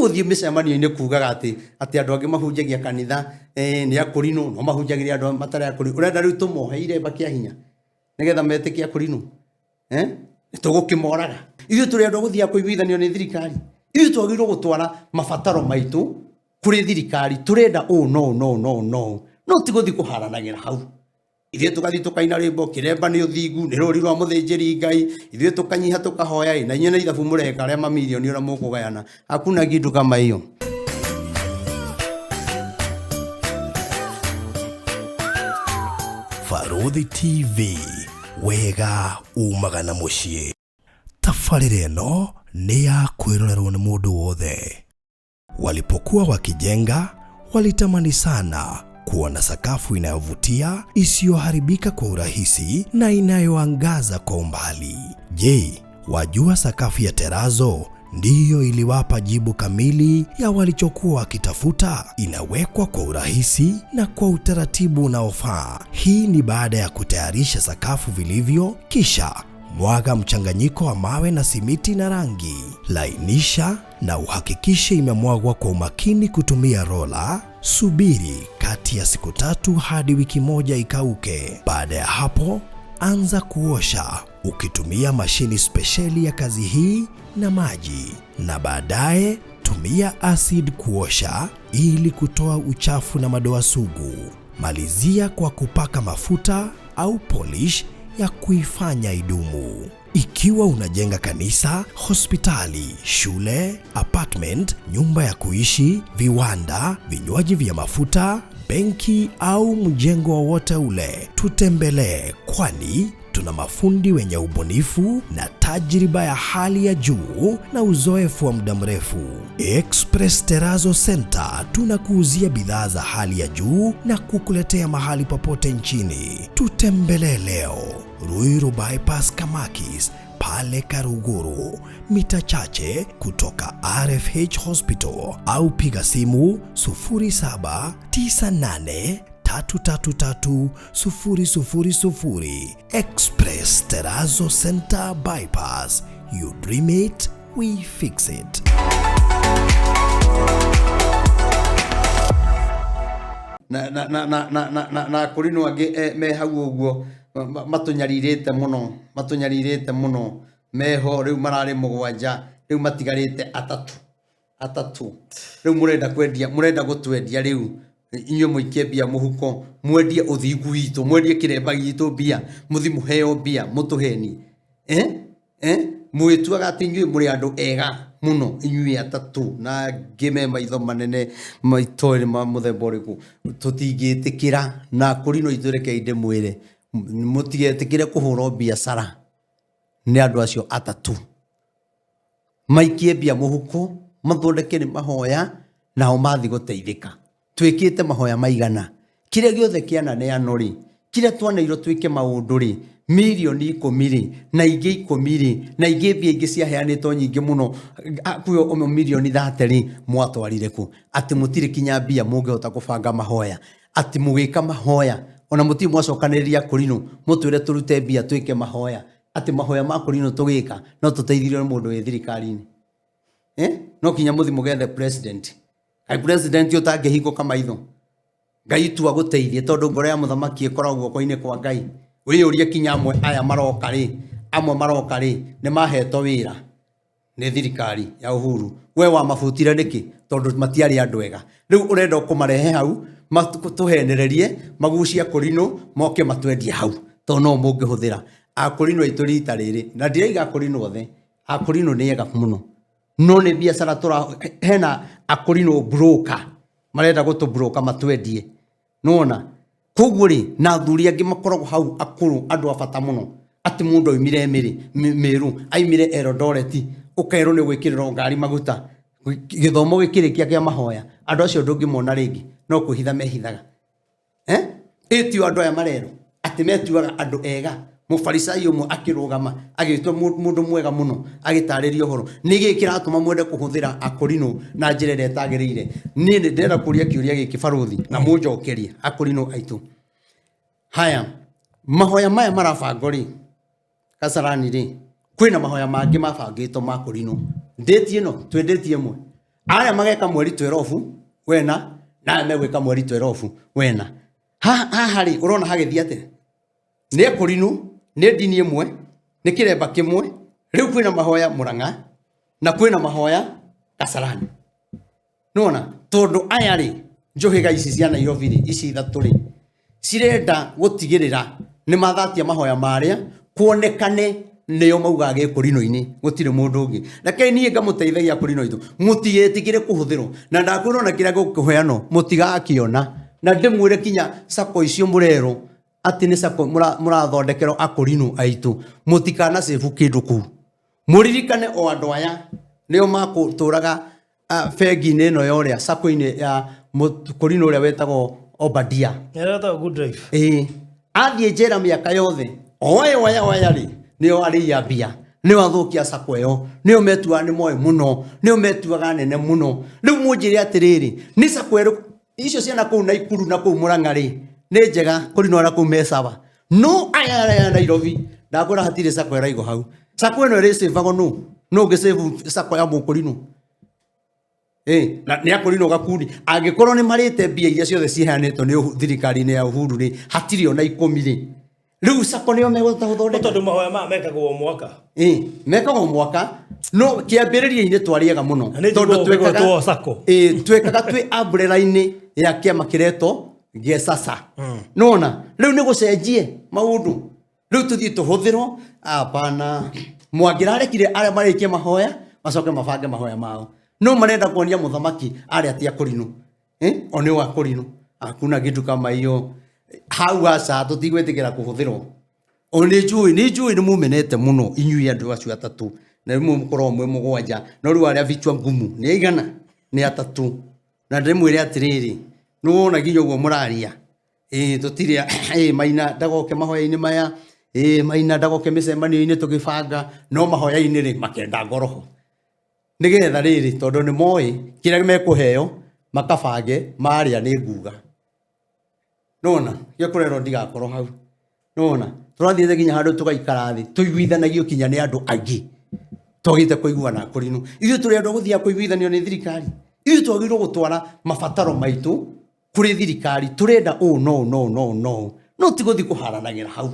guthie micemanio-ini kugaga ati andu angi mahunjagia kanitha ni akurino no mahunjagiria andu matari akuri urenda riu tumoheire bakia hinya nigetha metiki akurino tugukimoraga ithu turi andu guthia kuiguithanio ni thirikari ithu twagirwo gutwara mabataro maitu kuri thirikari turenda no tiguthi kuharanagira hau ithuĩ tugathi tukaina rwĩmbo kĩremba nĩ ũthingu nĩ rũri rwa mũthĩnjĩri Ngai ithuĩ tukanyiha tukahoya na inyuĩ na ithabu mũreka arĩa mamirioni ũrĩa mũkũgayana hakuna kitu kama hiyo. Baruthi TV, wega umaga na mũciĩ. Tabarĩra ĩno nĩ ya kwĩrorerwo nĩ mũndũ wothe. Walipokuwa wakijenga walitamani sana kuona sakafu inayovutia isiyoharibika kwa urahisi na inayoangaza kwa umbali. Je, wajua sakafu ya terazo ndiyo iliwapa jibu kamili ya walichokuwa wakitafuta? Inawekwa kwa urahisi na kwa utaratibu unaofaa. Hii ni baada ya kutayarisha sakafu vilivyo, kisha mwaga mchanganyiko wa mawe na simiti na rangi. Lainisha na uhakikishe imemwagwa kwa umakini kutumia rola. Subiri kati ya siku 3 hadi wiki 1 ikauke. Baada ya hapo, anza kuosha ukitumia mashini spesheli ya kazi hii na maji, na baadaye tumia acid kuosha ili kutoa uchafu na madoa sugu. Malizia kwa kupaka mafuta au polish ya kuifanya idumu. Ikiwa unajenga kanisa, hospitali, shule, apartment, nyumba ya kuishi, viwanda, vinywaji vya mafuta, benki au mjengo wowote ule, tutembelee, kwani tuna mafundi wenye ubunifu na tajriba ya hali ya juu na uzoefu wa muda mrefu. Express Terazo Center tunakuuzia bidhaa za hali ya juu na kukuletea mahali popote nchini. Tutembelee leo, Ruiru Bypass Kamakis, pale Karuguru, mita chache kutoka RFH Hospital, au piga simu 0798 333 000. Express Terazo Center Bypass. You dream it, we fix it. Na kurino angi me hau uguo matunyaririte muno meho riu marari 7 riu matigarite atatu riu murenda gutwendia riu inyo muikie bia muhuko mwendie uthingu witu mwendie kiremba gitu bia muthi muheo bia mutuheni mwituaga ati inyui muri andu ega muno inyui atatu na ngime maitho manene maitoi ma muthemba uriku tutingitikira na kurino ithurekei ndimwire mutigetikire kuhuro biashara ni andu acio atatu maikie bia muhuko mathondeke ni mahoya nao mathi guteithika twikite mahoya maigana kire giothe kiana ne anori kire twaneiro twike maundu ri milioni 10 ri na ingi 10 ri na ingi bia ingi cia heanitwo nyingi muno akuyo milioni 30 ri mwatwarire ku ati mutire kinya bia mungehota kubanga mahoya ati mugika mahoya ona muti mwacokaniriria kurino mutwire turute bia twike mahoya ati mahoya ma kurino tugika no tuteithirio mundu we thirikari-ini no kinya muthi mugethe president ai president utangehingo kama itho Ngai tu aguteithie tondu ngoro ya muthamaki ikoragwo guoko-ini kwa Ngai wiyurie kinya amwe aya maroka ri ni maheto wira ni thirikari ya Uhuru we wa mabutire niki tondu matiari andu ega riu urenda kumarehe hau matuhenererie magucia kurino moke matwendie hau to no mungihuthira akurino iturita riri na ndiraiga akurino othe akurino ni ega muno no ni biashara tura hena akurino broker marenda gutu broker matwendie nona kuguri na thuri angi makoragwo hau akuru andu abata muno ati mundu oimire miru aimire Eldoret ukairo ni gwikirira ngari maguta githomo gikirikia kia mahoya andu acio ndungimona ringi no kuhitha mehithaga etio andu aya marero ati metuaga andu ega mufarisai umwe akirugama agitwa mundu mwega muno agitaririo horo nigi kiratuma mwende kuhuthira akurino na njirere etagirire ni ndenda kuria kiuria giki baruthi na munjokerie akurino aitu haya mahoya maya marabangori Kasarani ri kwina mahoya mangi mabangitwo makurino ndetie no twendetie mwe aya mageka mweri 12 wena na megwika mweri 12 wena ha ri urona hagithia ate ni ekurinu ni dini imwe ni kiremba kimwe riu kwina mahoya Murang'a na kwina mahoya Kasarani nona tondu aya ri njohiga ici cia Nairobi ri ici ithatu ri cirenda gutigirira ni mathatia mahoya maria kuonekane neo mauga Gikurino-ini gutire mundu ungi reke nie ngamuteithagia Kurino itu mutigetikire kuhuthirwo na ndakwira na kira gukuheano mutigakiona na ndimwire kinya sako icio murero ati ni sako murathondekero Akurino aitu mutikana sefu kindu ku muririkane o andu aya neo makuturaga fegi-ini no yoria sako-ini ya Kurino uria wetagwo Obadia Erata good drive athie njera miaka yothe oya ri nio ari ya bia nio athukia sako yo nio metua ni moe muno nio metuaga nene muno riu munjire atiriri ni sako ero icio ciana kuu Naikuru na kuu Murang'a ri ni njega Kurino ara kuu Mesava no aya Nairobi ndakora hatire sako era igo hau sako eno ri save no ge save sako ya Mukurino na ni Akurino gakundi angikorwo ni marite bia iria ciothe ciheanetwo ni thirikari-ini ya Uhuru ri hatiri ona 10 ri riu sako nio megota guthondeka tondu mahoya ma mekagwo mwaka mekagwo mwaka no kiambiriria-ini twariega muno tondu twekaga sako twekaga twi umbrella-ini ya kiama kireto Gesasa nona riu ni gucenjie maundu riu tuthii tuhuthirwo apana mwangirarekire aria marikie mahoya macoke mabange mahoya mao no marenda kuonia muthamaki aria tia Kurino oni wa Kurino hakuna kitu kama hiyo hau asa tutigwetikira kuhuthirwo oni njui ni mumenete muno inyui andu acio atatu na mu mukoro mwe mugwanja no ru aria vichwa ngumu ni igana ni atatu na ndimwire atiriri nuona ginyo guo muraria tutiria maina ndagoke mahoya-ini maya maina ndagoke micemanio-ini tugibanga no mahoya-ini ri makenda ngoroho nigetha riri tondu ni moi kira mekuheo makabange maria ni nguga nona gekurero ndigakorwo hau nona turathiete ginya handu tugaikara thi tuiguithanagio kinya ni andu aingi twagite kuiguana Kurino ithu turi andu guthia kuiguithanio ni thirikari ithu twagirwo gutwara mabataro maitu kuri thirikari turenda no tiguthi kuharanagira hau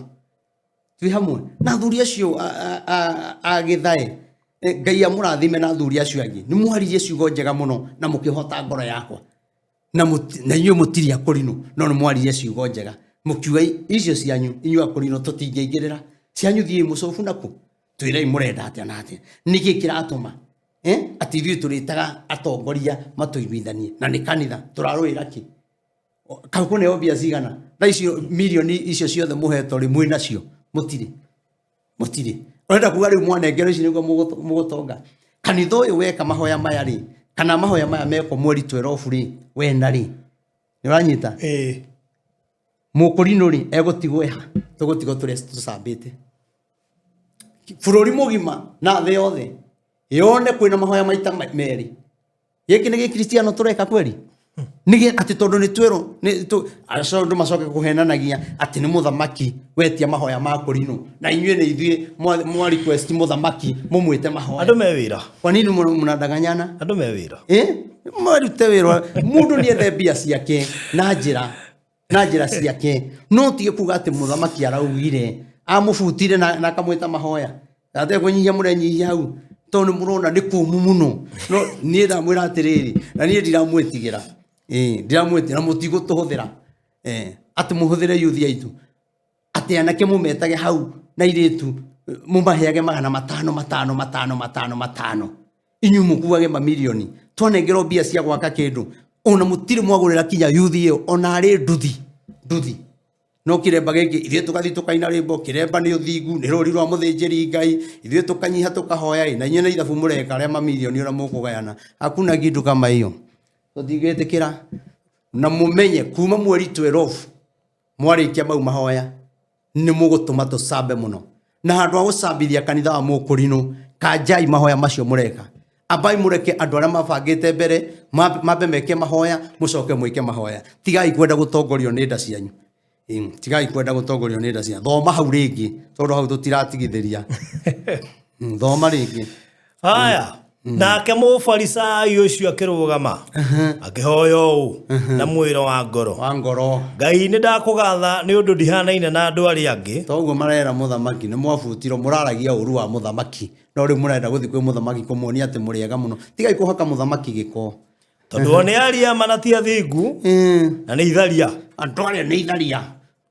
twi hamwe na thuri acio agithae Ngai amurathime na thuri acio angi ni mwaririe ciugo njega muno na mukihota ngoro yakwa na inyo mutiria Kurino no ni mwaririe ciugo njega mukiuga icio cianyu inyu Kurino tutingĩingĩrĩra cianyu thie mucofu naku twirei murenda atia na atia niki kiratuma ati ithuĩ turitaga atongoria matuiguithanie na ni kanitha turaruira ki kauko ne obia cigana na icio milioni icio ciothe muheto ri mwina cio mutiri urenda kuga riu mwanengero ici niguo mugutonga kanitha uyu weka mahoya maya ri kana mahoya maya meko mweri 12 ri wena ri ni uranyita Mukurino ri egutigwe ha tugutigo turi tucambite bururi mugima na the yothe yone kwina mahoya maita meri yeki ni Kristiano tureka kweli nige ati tondu ni twero ni aso ndu macoke kuhenanagia ati ni muthamaki wetia mahoya ma Kurino na inyue ni ithue mwa request muthamaki mumwite mahoya andu me wira kwa nini munadanganyana andu me wira marute wira mundu ni ethe bia ciake na njira ciake no tige kuga ati muthamaki araugire amufutire na kamwita mahoya ate kunyihia murenyihia hau tondu murona ni kumu muno no nie ndamwira atiriri na nie ndiramwitigira ndiramwitira mutigo tuhuthira ati muhuthire yuthi aitu ati anake mumetage hau na iritu mumaheage magana matano inyu mukuage mamilioni twanengero bia cia gwaka kindu ona mutire mwagurira kinya yuthi iyo ona ari nduthi no kiremba giki ithie tukathi tukaina rimbo kiremba ni uthingu ni rori rwa muthinjiri Ngai ithie tukanyiha tukahoya na nyene ithabu mureka aria mamilioni ora mukugayana hakuna kindu kama hiyo tutigwetikira na mumenye kuma mweri 12 mwarikia mau mahoya ni mugutuma tusambe muno na handu ha gucambithia kanitha wa Mukurino kanjai mahoya macio mureka abai mureke andu aria mabangite mbere mambe meke mahoya mucoke mwike mahoya tigai kwenda gutongorio ni nda cianyu tigai kwenda gutongorio ni nda cianyu thoma hau ringi tondu hau tutiratigithiria thoma ringi haya nake mũfarisai ũcio akĩrũgama akĩhoya ũũ na mwĩro wa ngoro Ngai nĩ ndakũgatha nĩ ũndũ ndihanaine na andũ arĩa angĩ toguo marera mũthamaki nĩ mwabutirwo mũraragia ũru wa mũthamaki no rĩu mũrenda gũthiĩ kwĩ mũthamaki kũmuonia atĩ mũrĩega mũno tigai kũhaka mũthamaki gĩko tondũ nĩ aria manatia thingu na nĩ itharia andũ arĩa nĩ itharia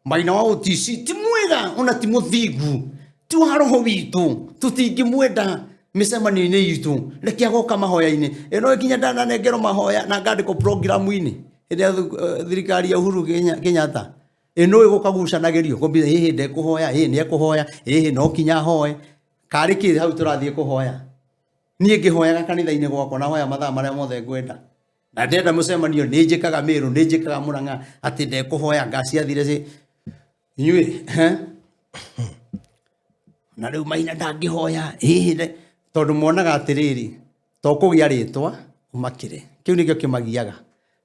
Maina wa Otici ti mwega ona ti mũthingu ti wa roho witũ tũtingĩmwenda mĩcemanio-inĩ itũ reke agoka mahoya-inĩ ĩno ikinya ndananengerwo mahoya na ngandĩkwo programu-inĩ ĩrĩa thirikari ya Uhuru Kenyatta ĩno ĩgũkagucanagĩrio kũmbia hĩhĩ ndekũhoya hĩhĩ nĩ ekũhoya hĩhĩ no kinya hoye karĩ kĩ hau tũrathiĩ kũhoya niĩ ngĩhoyaga kanitha-inĩ gwakwa na hoya mathaa marĩa mothe ngwenda na ndenda mũcemanio nĩ njĩkaga Mĩrũ nĩ njĩkaga Mũrang'a atĩ ndekũhoya ngaciathire inyuĩ na rĩu Maina ndangĩhoya hĩhĩ tondũ monaga atĩrĩrĩ to kũgĩa rĩtwa umakĩre kĩu nĩkĩo kĩmagiaga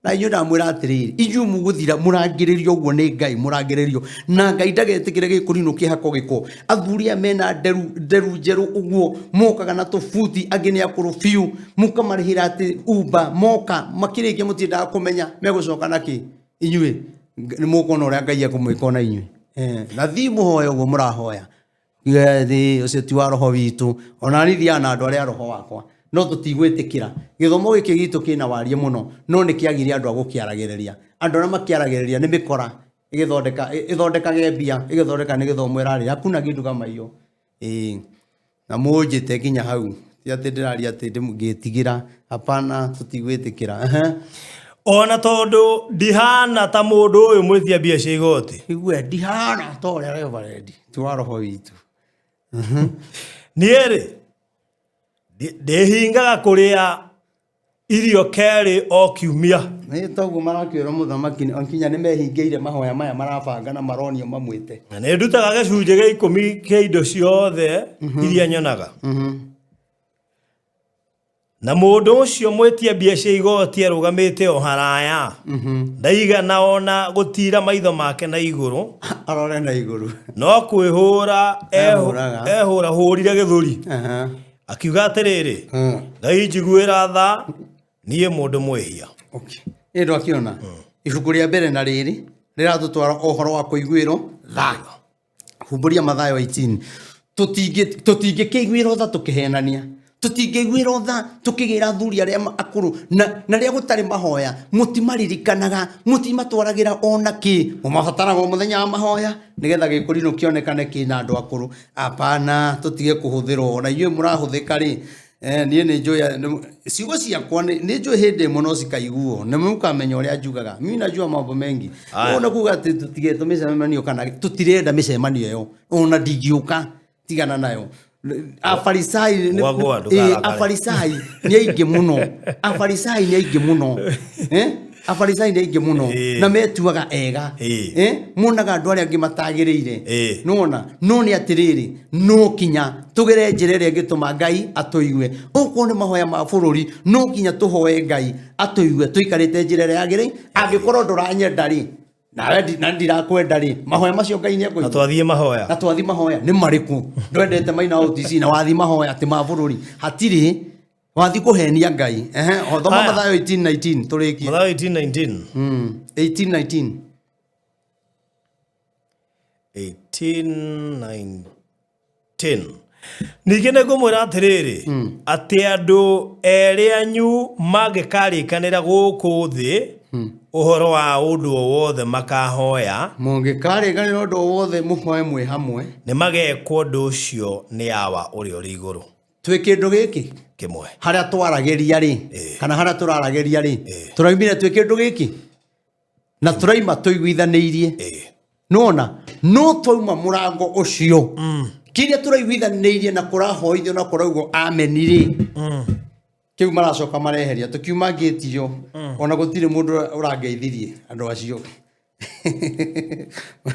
na inyuĩ ndamwĩra atĩrĩrĩ inyuĩ mũgũthira mũrangĩrĩrio ũguo nĩ Ngai mũrangĩrĩrio na Ngai ndagetĩkĩre gĩkũrinũ kĩhako gĩko athuri mena nderu njerũ ũguo mokaga na tũbuti angĩ nĩ akũrũ biũ mũkamarĩhĩra atĩ Uber moka makĩrĩkia mũtiendaga kũmenya megũcoka nakĩ inyuĩ nĩ mũkuona ũrĩa Ngai ekũmwĩka na inyuĩ na thiĩ mũhoya ũguo mũrahoya thĩ ũcio ti wa roho witũ ona nĩ thiaga na andũ arĩa roho wakwa no tũtigwĩtĩkĩra gĩthomo gĩkĩ gitũ kĩna warie mũno no nĩ kĩagire andũ a gũkĩaragĩrĩria andũ arĩa makĩaragĩrĩria nĩ mĩkora ĩgĩthondeka mbia ĩgĩthondeka nĩ gĩthomo ĩrarĩ hakuna kĩndũ kama hiyo na mũnjĩte nginya hau ti atĩ ndĩraria atĩ ngĩtigĩra hapana tũtigwĩtĩkĩra ona tondũ ndihana ta mũndũ ũyũ mwĩtia mbia cia igoti igue ndihana ta ũrĩa Reverend ti wa roho witũ niĩ-rĩ ndĩhingaga kũrĩa irio kerĩ o kiumia nĩ toguo marakĩũra mũthamaki nginya nĩ mehingĩire mahoya maya marabanga na maronio mamwĩte na nĩ ndutaga gĩcunjĩ gĩa 10 kĩa indo ciothe iria nyonaga na mũndũ ũcio mwĩtia mbia cia igoti arũgamĩte o haraya ndaigana ona gũtira maitho make na igũrũ arore na igũrũ no kwĩhũra ehũra hũrire gĩthũri akiuga atĩrĩrĩ Ngai njiguĩra tha niĩ mũndũ mwĩhia ĩndũ akĩona ibuku rĩa mbere na rĩrĩ rĩratũtwara ũhoro wa kũiguĩrwo tha humbũria Mathayo 18 tũtingĩkĩiguĩrwo tha tũkĩhenania tũtingĩiguĩrwo tha tũkĩgĩra athuri arĩa akũrũ na rĩa gũtarĩ mahoya mũtimaririkanaga mũtimatwaragĩra ona kĩ mũmabataraga mũthenya wa mahoya nĩgetha gĩkũrinũ kĩonekane kĩna andũ akũrũ apana tũtige kũhũthĩrwo na inyuĩ mũrahũthĩka rĩ niĩ nĩ njũĩ ciugo ciakwa nĩ njũĩ hĩndĩ ĩmwe no cikaiguo na mũkamenya ũrĩa njugaga mimi najua mambo mengi ona kuga atĩ tũtige tũmĩcemanio kana tũtirenda mĩcemanio ĩyo ona ndingĩũka tigana nayo Afarisai nĩ aingĩ mũno Afarisai nĩ aingĩ mũno Afarisai nĩ aingĩ mũno na metuaga ega muonaga andũ arĩa angĩ matagĩrĩire no nĩ atĩrĩrĩ no kinya tũgere njĩra ĩrĩa ĩngĩtũma Ngai atũigue okorwo nĩ mahoya ma bũrũri no kinya tũhoe Ngai atũigue tũikarĩte njĩra ĩrĩa yagĩrĩire angĩkorwo ndũranyenda rĩ nawe ndirakwenda rĩ mahoya macio Ngai nĩ ekũigua na twathiĩ mahoya nĩ marĩkũ ndwendete Maina wa Otici na wathiĩ mahoya atĩ ma bũrũri hatirĩ wathiĩ kũhenia Ngai thoma Mathayo 18:19 tũrĩkie Mathayo 18:19 18:19 ningĩ nĩngũmwĩra atĩrĩrĩ atĩ andũ erĩ anyu mangĩkarĩkanĩra gũkũ thĩ ũhoro wa ũndũ o wothe makahoya mũngĩkarĩkanĩra ũndũ o wothe mũhoe mwĩ hamwe nĩ magekwo ũndũ ũcio nĩ awa ũrĩa ũrĩ igũrũ twĩ kĩndũ gĩkĩ kĩmwe harĩa twaragĩria rĩ kana harĩa tũraragĩria rĩ tũraumire twĩ kĩndũ gĩkĩ na tũraima tũiguithanĩirie nona no twauma mũrango ũcio kĩrĩa tũraiguithanĩirie na kũrahoithio na kũraugwo amenirĩ kĩu maracoka mareheria tũkiuma ngĩtio ona gũtirĩ mũndũ ũrangeithirie andũ acio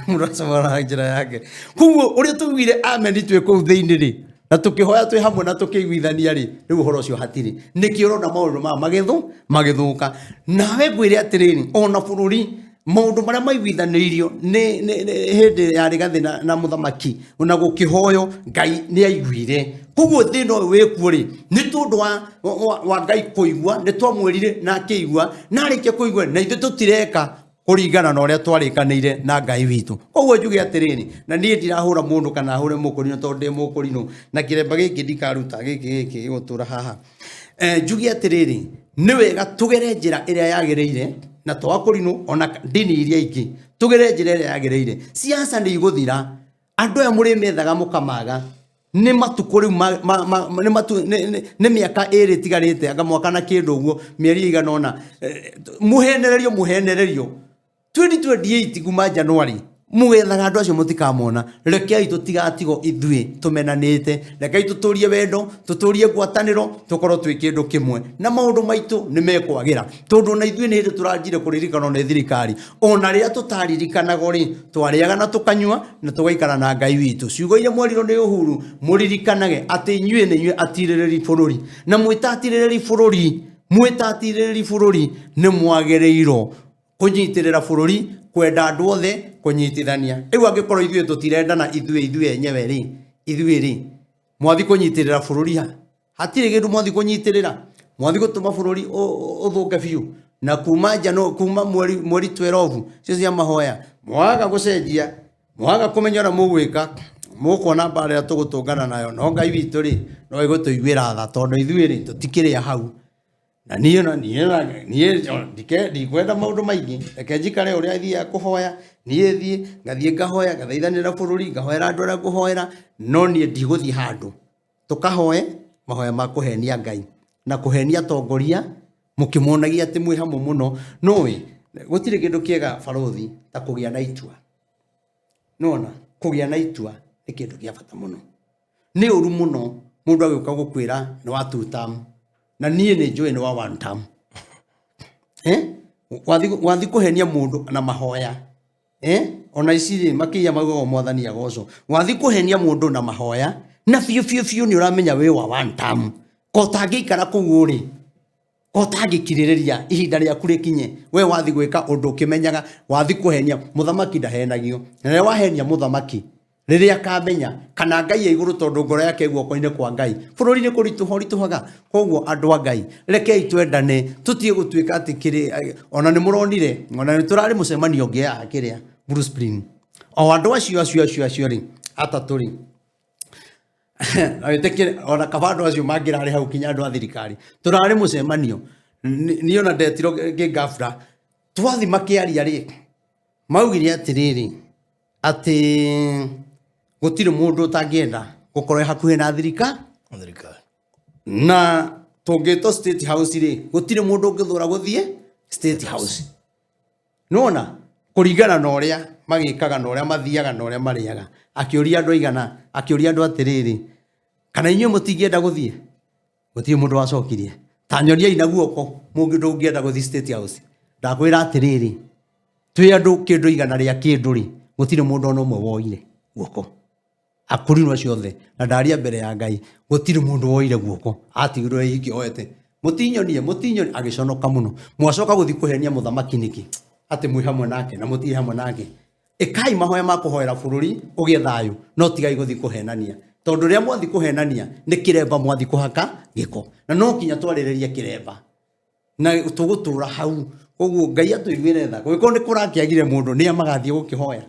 mũracoka njĩra yake koguo ũrĩa tũiguire ameni twĩ kũu thĩinĩ rĩ na tũkĩhoya twĩ hamwe na tũkĩiguithania rĩ rĩu ũhoro ũcio hatirĩ nĩkĩo ũrona maũndũ maya magĩthũka nawe ngwĩre atĩrĩrĩ ona bũrũri maundu maria maiguithanirio ni hindi ya rigathi na muthamaki na gukihoyo Ngai ni aiguire koguo thino wikuo ri ni tundu wa Ngai kuigua ni twamwirire na akiigua na arikia kuigua na ithu tutireka kuringana na uria twarikanire na Ngai witu koguo njuge atiriri na nie ndirahura mundu kana hure mukurino tondu ndi mukurino na kiremba giki ndikaruta giki gutura haha njuge atiriri ni wega tugere njira iria yagireire na twakurino ona dini iria ingi tugere njira iria yagireire siasa ni iguthira andu aya muri methaga mukamaga ni matuko riu ni matu ni miaka iri tigarite anga mwaka na kindu guo mieri iganona muhenererio 2028 kuma January mugethaga andu acio mutikamona rekei tutigatigo ithui tumenanite rekei tuturie wendo tuturie gwataniro tukorwo twi kindu kimwe na maundu maitu ni mekwagira tondu na ithui ni hindi turanjire kuririkana na thirikari ona ria tutaririkanago ri twariaga na tukanyua na tugaikara na Ngai witu ciugo iria mweriro ni Uhuru muririkanage ati inyue ni inyue atirereri bururi na mwitatirereri bururi ni mwagereiro kunyitirira bururi kwenda andu othe kunyitithania riu angikorwo ithuĩ tutirendana ithuĩ enyewe ri ithuĩ mwathi kunyitirira bururi hatire kindu mwathi kunyitirira mwathi gutuma bururi uthunge biu na kuma mweri 12 cio cia mahoya mwaga gucenjia mwaga kumenyera mugwika mukuona mbara ya tugutungana nayo no Ngai witu ri no igutuiguira tha tondu ithuĩ tutikiri hau na nie ndikwenda maundu maingi reke njikare uria thia kuhoya nie thie ngathie ngahoya ngathaithanira bururi ngahoera andu aria nguhoera no nie ndiguthii handu tukahoe mahoya ma kuhenia Ngai na kuhenia tongoria mukimuonagia ati mwi hamwe muno no gutire kindu kiega barothi ta kugia na itua nona kugia na itua ni kindu kia bata muno ni uru muno mundu agiuka gukwira ni wa 2 term na nie ni njui ni wa 1 term wathi kuhenia mundu na mahoya ona iciri makiya magogo mwathani agoco wathi kuhenia mundu na mahoya na fiu ni uramenya we wa 1 term ko tangikara kugu ri ko tangikirireria ihinda ria kuri kinye we wathi gwika undu kimenyaga wathi kuhenia muthamaki ndahenagio na wahenia muthamaki riria kamenya kana Ngai iguru tondu ngoro yake guoko-ini kwa Ngai bururi ni kurituhaga koguo andu a Ngai rekei twendane tutie gutuika ati kiri ona ni muronire ona ni turari mucemanio ngia kiria Bruce Spring o andu acio ri atatu ri ayetekire ona kabando acio mangirari hau kinya andu a thirikari turari mucemanio ni ona ndetiro gafra twathi makiaria ri maugire atiriri ati gutire mundu tangienda gukorwo hakuhe na thirikari na tungito State House ri gutire mundu ungithura guthie State House nona kuringana na uria magikaga na uria mathiaga na uria mariaga akiuria andu aigana akiuria andu atiriri kana inyuĩ mutingienda guthie gutire mundu wacokirie tanyoria ina guoko mungi ndungienda guthie State House ndakwira atiriri twi andu kindu igana ria kindu ri gutire mundu ona umwe woire guoko akurino ciothe na ndaria mbere ya Ngai gutire mundu woire guoko atigirwe hiki oete mutinyonie agiconoka muno mwacoka guthi kuhenia muthamaki niki ati mwi hamwe nake na muti hamwe nake ikai mahoya ma kuhoera bururi ugie thayu no tigai guthi kuhenania tondu ria mwathi kuhenania ni kiremba mwathi kuhaka giko na no kinya twarireria kiremba na tugutura hau koguo Ngai atuiguire tha gwiko ni kurakiagire mundu ni amagathie gukihoya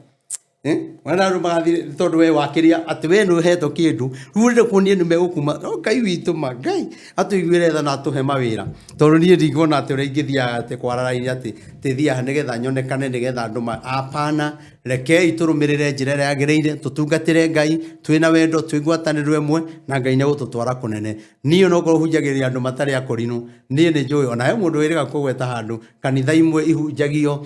wana ru magathie tondu we wakiria ati we no heto kindu rurire kunie ni megukuma Ngai witu Ngai atuiguire tha na atuhe mawira tondu nie ndigona ati uri ingithia ati kwararaire ati tithia nigetha nyonekane nigetha andu apana rekei turumirire njira ria yagireire tutungatire Ngai twina wendo twigwatanirwe mwe na Ngai ne gututwara kunene nie no ngoro hunjagiria andu matari akorinu nie ni njui ona he mundu wiriga kugweta handu kanitha imwe ihunjagio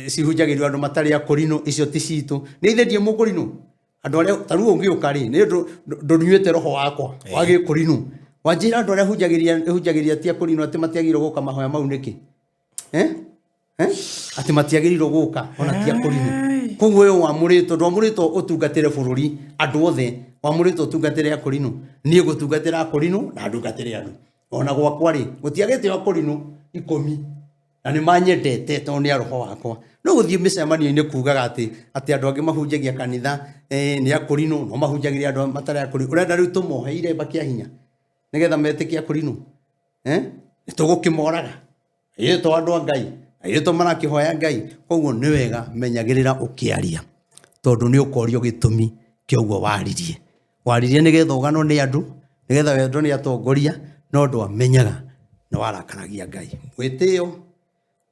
cihunjagirwo andu matari akorinu icio ti citu ni ithendie mukurinu andu aria taru ungiuka ri ni ndunyuite roho wakwa wagi kurinu wanjira andu aria hunjagiria ti akorinu ati matiagirwo guka mahoya mau niki ati matiagirwo guka ona ti akorinu koguo we wamuritwo ndwamuritwo utungatire bururi andu othe wamuritwo utungatire akorinu nie gutungatira akorinu na ndungatire andu ona gwakwa ri gutiagite akorinu 10 na nĩ manyendete tondũ nĩ a roho wakwa no gũthiĩ mĩcemanio-inĩ kugaga atĩ andũ angĩ mahunjagia kanitha nĩ akũrinũ no mahunjagĩria andũ matarĩ akũrinũ ũrenda rĩu tũmohe iremba kĩa hinya nĩgetha metĩkie akũrinũ nĩ tũgũkĩmoraga airĩtu andũ a Ngai airĩtu marakĩhoya Ngai koguo nĩ wega menyagĩrĩra ũkĩaria tondũ nĩ ũkorio gĩtũmi kĩoguo waririe nĩgetha ũganwo nĩ andũ nĩgetha wendwo nĩ atongoria no ndũ amenyaga nĩ warakaragia Ngai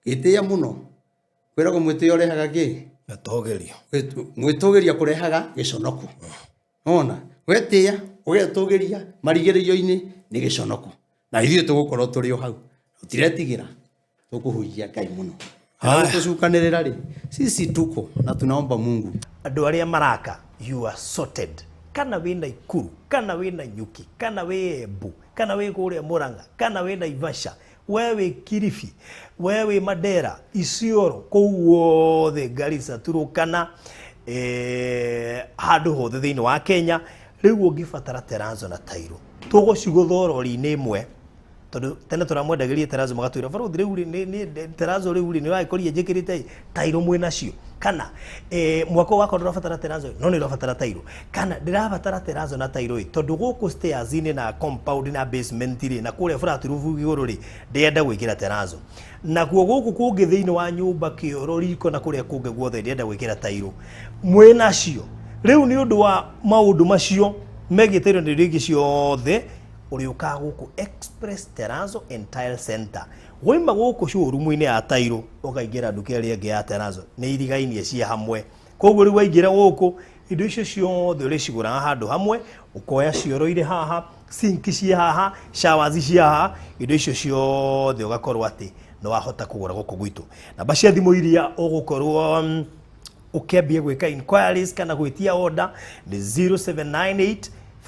gĩtĩĩa mũno kwĩragwo mwĩtĩo ũrehaga kĩ mwĩtũgĩria kũrehaga gĩconoko ona wetĩĩa ũgetũgĩria marigĩrĩrio-inĩ nĩ gĩconoko na ithuĩ tũgũkorwo tũrĩ o hau tũtiretigĩra tũkũhunjia Ngai mũno tũcukanĩrĩra rĩ sisi tuko na tunaomba Mungu andũ arĩa maraka you are sorted kana wĩ Naikuru kana wĩ Nanyuki kana wĩ Embu kana wĩ kũrĩa Murang'a kana wĩ Naivasha wewe Kilifi wewe Mandera Isiolo kũu wothe Garissa Turkana handũ hothe thĩinĩ wa Kenya rĩu ũngĩbatara Teranzo na Tairo tũgũcigũthora rori-inĩ ĩmwe tondũ tene tũramwendagĩria Teranzo magatwĩra barũthi rĩu nĩ Teranzo rĩu nĩ wagĩkoria njĩkĩrĩte Tairo mwĩ nacio kana mwaka wakwa ndũrabatara Teranzo no nĩ ũrabatara Tairo kana ndĩrabatara Teranzo na Tairo tondũ gũkũ stairs-inĩ na compound na basement rĩ na kũrĩa flat roof igũrũ rĩ ndĩenda gwĩkĩra Teranzo nakuo gũkũ kũngĩ thĩinĩ wa nyũmba kĩoro riko na kũrĩa kũngĩ guothe ndĩenda gwĩkĩra Tairo mwĩ nacio rĩu nĩ ũndũ wa maũndũ macio megĩtĩrwo nĩ rĩngĩ ciothe ũrĩũkaga gũkũ Express Teranzo and Tile Center woima gũkũ showroom-inĩ ya Tairo ũkaingĩra nduka ĩrĩa ĩngĩ ya Teranzo nĩ irigainie cia hamwe koguo rĩu waingĩra gũkũ indo icio ciothe ũrĩcigũraga handũ hamwe ũkoya cioro irĩ haha sink cia haha showers cia haha indo icio ciothe ũgakorwo atĩ no wahota kũgũra gũkũ gwitũ namba cia thimũ iria ũgũkorwo ũkĩambia gwĩka inquiries kana gwĩtia order nĩ 0798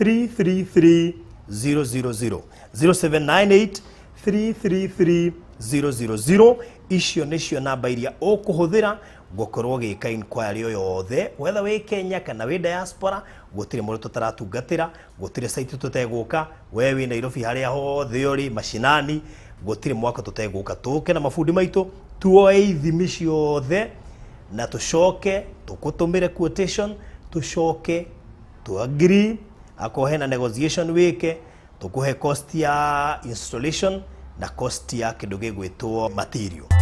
333 000 0798 333 000 icio nĩcio namba iria ũkũhũthĩra gũkorwo gĩka inquiry o yothe whether wĩ Kenya kana wĩ diaspora gũtirĩ mũndũ tũtaratungatĩra gũtirĩ site tũtegũka we wĩ Nairobi harĩa hothe ũrĩ mashinani gũtirĩ mwaka tũtegũka tũke na mabundi maitũ tuoe ithimi ciothe na tũcoke tũkũtũmĩre quotation tũcoke tu agree akohe na negotiation wĩke tũkũhe cost ya installation na cost ya kĩndũ gĩgwĩtwo material